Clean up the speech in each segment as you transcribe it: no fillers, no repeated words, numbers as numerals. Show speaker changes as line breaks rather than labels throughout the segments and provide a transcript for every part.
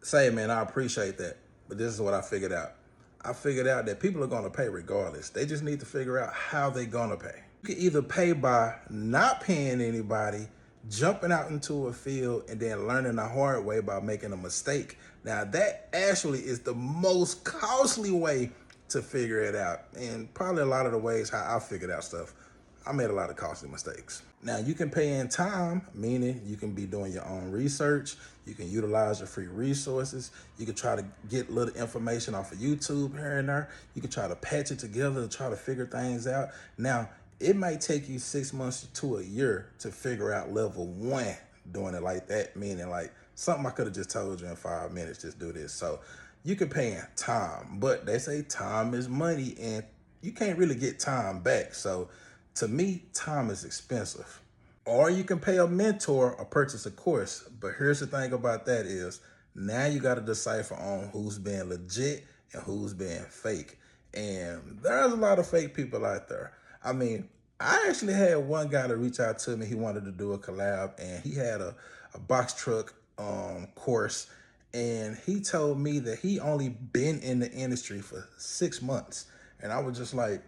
Say, man, I appreciate that. But this is what I figured out. I figured out that people are going to pay regardless. They just need to figure out how they're going to pay. You can either pay by not paying anybody, jumping out into a field, and then learning the hard way by making a mistake. Now, that actually is the most costly way to figure it out. And probably a lot of the ways how I figured out stuff. I made a lot of costly mistakes. Now, you can pay in time, meaning you can be doing your own research. You can utilize your free resources. You can try to get little information off of YouTube here and there. You can try to patch it together to try to figure things out. Now, it might take you 6 months to a year to figure out level 1 doing it like that, meaning like something I could have just told you in 5 minutes, just do this. So you can pay in time, but they say time is money and you can't really get time back. So to me, time is expensive. Or you can pay a mentor or purchase a course. But here's the thing about that is now you got to decipher on who's being legit and who's being fake. And there's a lot of fake people out there. I mean, I actually had one guy to reach out to me. He wanted to do a collab and he had a box truck course. And he told me that he only been in the industry for 6 months. And I was just like,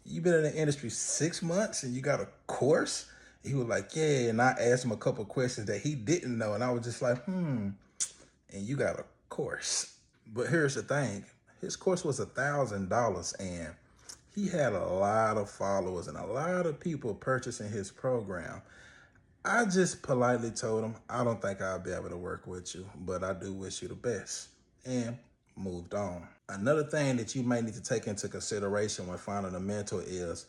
you been in the industry 6 months and you got a course? He was like, yeah. And I asked him a couple of questions that he didn't know. And I was just like, and you got a course. But here's the thing. His course was $1,000 and he had a lot of followers and a lot of people purchasing his program. I just politely told him, I don't think I'll be able to work with you, but I do wish you the best, and moved on. Another thing that you might need to take into consideration when finding a mentor is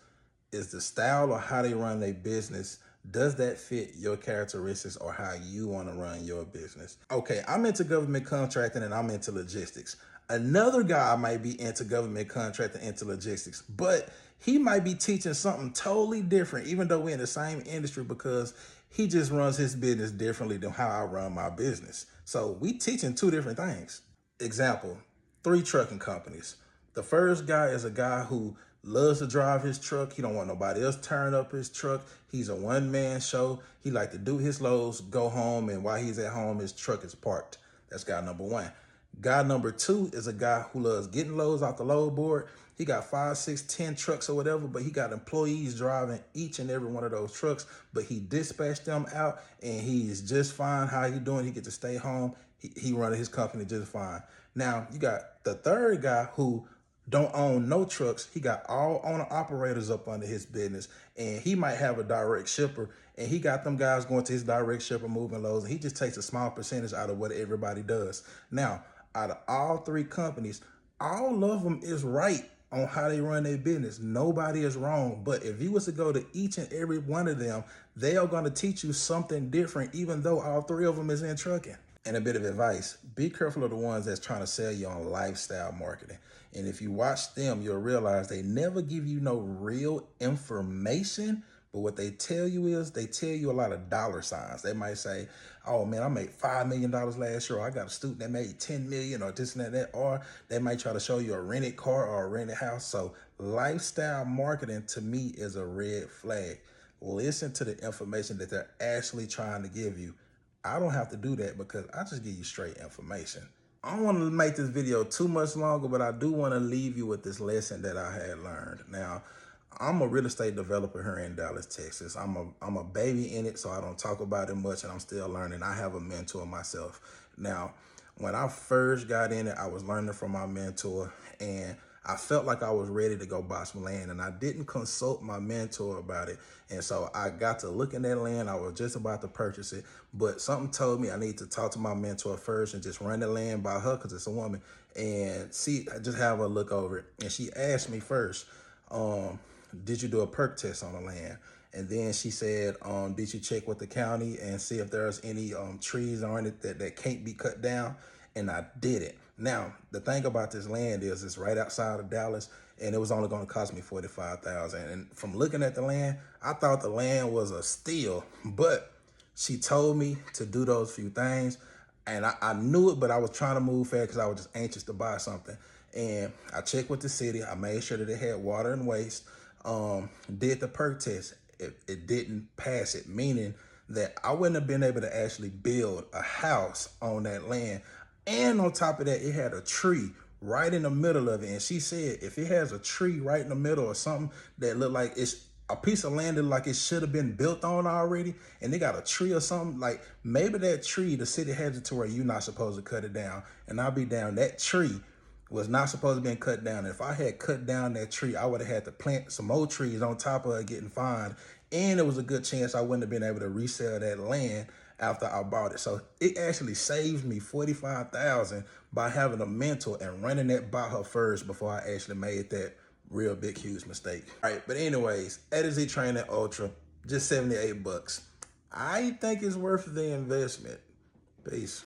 the style or how they run their business. Does that fit your characteristics or how you want to run your business? Okay, I'm into government contracting and I'm into logistics. Another guy might be into government contracting, into logistics, but he might be teaching something totally different, even though we're in the same industry, because he just runs his business differently than how I run my business. So we teaching two different things. Example, 3 trucking companies. The first guy is a guy who loves to drive his truck. He don't want nobody else turn up his truck. He's a one-man show. He like to do his loads, go home, and while he's at home, his truck is parked. That's guy number 1. Guy number 2 is a guy who loves getting loads off the load board. He got 5, 6, 10 trucks or whatever, but he got employees driving each and every one of those trucks, but he dispatched them out and he is just fine. How he doing? He get to stay home. He running his company just fine. Now, you got the third guy who don't own no trucks. He got all owner operators up under his business, and he might have a direct shipper, and he got them guys going to his direct shipper moving loads, and he just takes a small percentage out of what everybody does. Now, out of all 3 companies, all of them is right on how they run their business. Nobody is wrong. But if you was to go to each and every one of them, they are going to teach you something different, even though all 3 of them is in trucking. And a bit of advice, be careful of the ones that's trying to sell you on lifestyle marketing. And if you watch them, you'll realize they never give you no real information. But what they tell you is they tell you a lot of dollar signs. They might say, oh man, I made $5 million last year. Or I got a student that made 10 million or this and that. Or they might try to show you a rented car or a rented house. So lifestyle marketing to me is a red flag. Listen to the information that they're actually trying to give you. I don't have to do that because I just give you straight information. I don't want to make this video too much longer, but I do want to leave you with this lesson that I had learned. Now, I'm a real estate developer here in Dallas, Texas. I'm a baby in it, so I don't talk about it much, and I'm still learning. I have a mentor myself. Now, when I first got in it, I was learning from my mentor, and I felt like I was ready to go buy some land, and I didn't consult my mentor about it. And so I got to look at that land. I was just about to purchase it, but something told me I need to talk to my mentor first and just run the land by her because it's a woman and see, just have her look over it. And she asked me first, did you do a perk test on the land? And then she said, did you check with the county and see if there's any trees on it that can't be cut down? And I did it. Now, the thing about this land is it's right outside of Dallas, and it was only going to cost me $45,000. And from looking at the land, I thought the land was a steal, but she told me to do those few things, and I knew it, but I was trying to move fast because I was just anxious to buy something. And I checked with the city. I made sure that it had water and waste. Did the perk test. It didn't pass it, meaning that I wouldn't have been able to actually build a house on that land. And on top of that, it had a tree right in the middle of it. And she said, if it has a tree right in the middle or something that look like it's a piece of land that like it should have been built on already, and they got a tree or something, like maybe that tree, the city has it to where you're not supposed to cut it down. And I'll be down, that tree was not supposed to be cut down. If I had cut down that tree, I would have had to plant some more trees on top of it getting fined. And there was a good chance I wouldn't have been able to resell that land after I bought it. So it actually saved me $45,000 by having a mentor and running that by her first before I actually made that real big, huge mistake. All right, but anyways, A to Z Training Ultra, just $78. I think it's worth the investment. Peace.